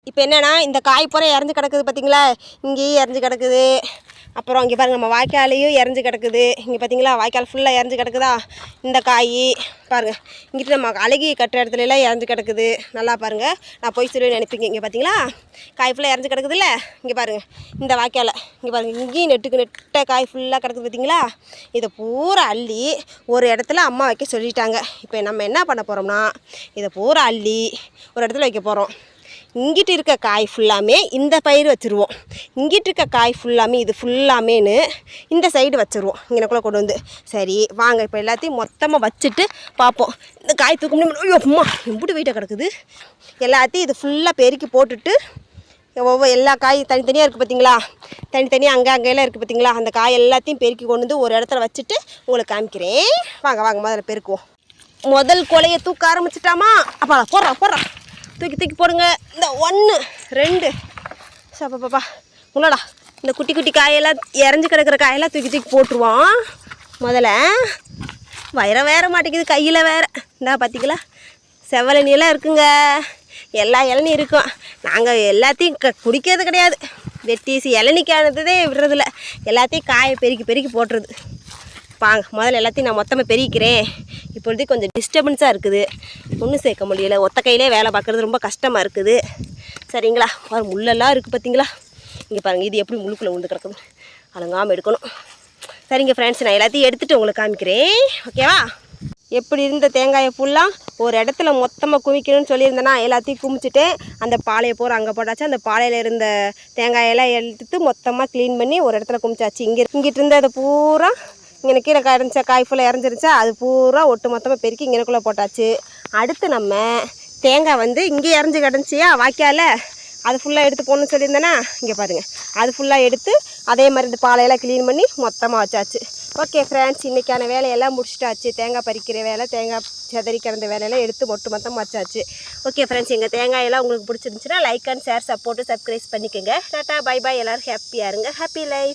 இப்போ என்னென்னா இந்த காய் பூரா இறஞ்சி கிடக்குது பார்த்தீங்களா, இங்கேயும் இறஞ்சி கிடக்குது. அப்புறம் இங்கே பாருங்கள், நம்ம வாய்க்காலையும் இறஞ்சி கிடக்குது. இங்கே பார்த்தீங்களா வாய்க்கால் ஃபுல்லாக இறஞ்சி கிடக்குதா. இந்த காய் பாருங்கள், இங்கிட்ட நம்ம அழகி கட்டுற இடத்துலலாம் இறஞ்சி கிடக்குது. நல்லா பாருங்கள், நான் போய் சொல்லி நினைப்பீங்க. இங்கே பார்த்தீங்களா காய் ஃபுல்லாக இறஞ்சி கிடக்குதுல்ல. இங்கே பாருங்கள் இந்த வாய்க்காலை, இங்கே பாருங்கள் இங்கேயும் நெட்ட காய் ஃபுல்லாக கிடக்குது பார்த்தீங்களா. இதை பூரா அள்ளி ஒரு இடத்துல அம்மா வைக்க சொல்லிட்டாங்க. இப்போ நம்ம என்ன பண்ண போகிறோம்னா, இதை பூரா அள்ளி ஒரு இடத்துல வைக்க போகிறோம். இங்கிட்டு இருக்க காய் ஃபுல்லாமே இந்த பயிர் வச்சுருவோம். இங்கிட்டு இருக்க காய் ஃபுல்லாமே இது ஃபுல்லாமேன்னு இந்த சைடு வச்சுருவோம், இங்கனக்குள்ளே கொண்டு வந்து. சரி வாங்க, இப்போ எல்லாத்தையும் மொத்தமாக வச்சுட்டு பார்ப்போம். இந்த காய் தூக்க முடியும். ஐயோ அம்மா எப்படி வெயிட்டாக கிடக்குது. எல்லாத்தையும் இது ஃபுல்லாக பெருக்கி போட்டுட்டு எல்லா காய் தனித்தனியாக இருக்குது பார்த்தீங்களா, தனித்தனியாக அங்கெல்லாம் இருக்குது பார்த்தீங்களா. அந்த காய் எல்லாத்தையும் பெருக்கி கொண்டு வந்து ஒரு இடத்துல வச்சுட்டு உங்களுக்கு காமிக்கிறேன். வாங்க வாங்க முதல்ல பெருக்குவோம். முதல் கொலையை தூக்க ஆரம்பிச்சிட்டாமா. அப்பா போடுறா தூக்கி போடுங்க. இந்த 1 2 சாப்பாப்பா முன்னாடா இந்த குட்டி குட்டி காயெல்லாம் இறஞ்சி கிடக்கிற காயெல்லாம் தூக்கி போட்டுருவோம். முதல்ல வேற மாட்டேங்குது கையில் வேறு. இந்தா பார்த்திங்களா செவ்வளனியெல்லாம் இருக்குங்க, எல்லா இளநீ இருக்கும். நாங்கள் எல்லாத்தையும் குடிக்கிறது கிடையாது. வெட்டீசி இளநிக்கானதே விடுறதில்ல, எல்லாத்தையும் காயை பெருக்கி போட்டுருது. வாங்க முதல்ல எல்லாத்தையும் நான் மொத்தமாக பெருக்கிறேன். இப்பொழுது கொஞ்சம் டிஸ்டர்பன்ஸாக இருக்குது, ஒன்றும் சேர்க்க முடியலை. ஒத்த கையிலே வேலை பார்க்குறது ரொம்ப கஷ்டமாக இருக்குது. சரிங்களா, பாரு முள்ளெல்லாம் இருக்குது பார்த்தீங்களா. இங்கே பாருங்கள், இது எப்படி முள்ளுக்குள்ளே விழுந்து கிடக்குது, அலங்காமல் எடுக்கணும். சரிங்க ஃப்ரெண்ட்ஸ், நான் எல்லாத்தையும் எடுத்துகிட்டு உங்களுக்கு காமிக்கிறேன், ஓகேவா. எப்படி இருந்த தேங்காயை ஃபுல்லாக ஒரு இடத்துல மொத்தமாக குமிக்கணும்னு சொல்லியிருந்தேன்னா எல்லாத்தையும் குமிச்சிட்டு அந்த பாலையை போகிற அங்கே போட்டாச்சு. அந்த பாலையில் இருந்த தேங்காயெல்லாம் எடுத்து மொத்தமாக க்ளீன் பண்ணி ஒரு இடத்துல குமிச்சாச்சு. இங்கிட்டு இருந்த அதை பூரா இங்கே கீழே கிடந்துச்சா காய் ஃபுல்லாக இறஞ்சிருச்சா, அது பூரா ஒட்டு மொத்தமாக பெருக்கி இங்கனக்குள்ளே போட்டாச்சு. அடுத்து நம்ம தேங்காய் வந்து இங்கே இறஞ்சி கிடந்துச்சியா வாய்க்கால, அது ஃபுல்லாக எடுத்து போகணுன்னு சொல்லியிருந்தேன்னா இங்கே பாருங்கள், அது ஃபுல்லாக எடுத்து அதே மாதிரி இந்த பாலையெல்லாம் க்ளீன் பண்ணி மொத்தமாக வச்சாச்சு. ஓகே ஃப்ரெண்ட்ஸ், இன்றைக்கான வேலையெல்லாம் முடிச்சிட்டாச்சு. தேங்காய் பறிக்கிற வேலை, தேங்காய் செதறி கிடந்த வேலையெல்லாம் எடுத்து மொத்தமாக வச்சாச்சு. ஓகே ஃப்ரெண்ட்ஸ், எங்கள் தேங்காயெல்லாம் உங்களுக்கு பிடிச்சிருந்துச்சுன்னா like and share, support, subscribe பண்ணிக்கோங்க. டாட்டா பை பாய், எல்லோரும் ஹாப்பியாக இருங்க. Happy life.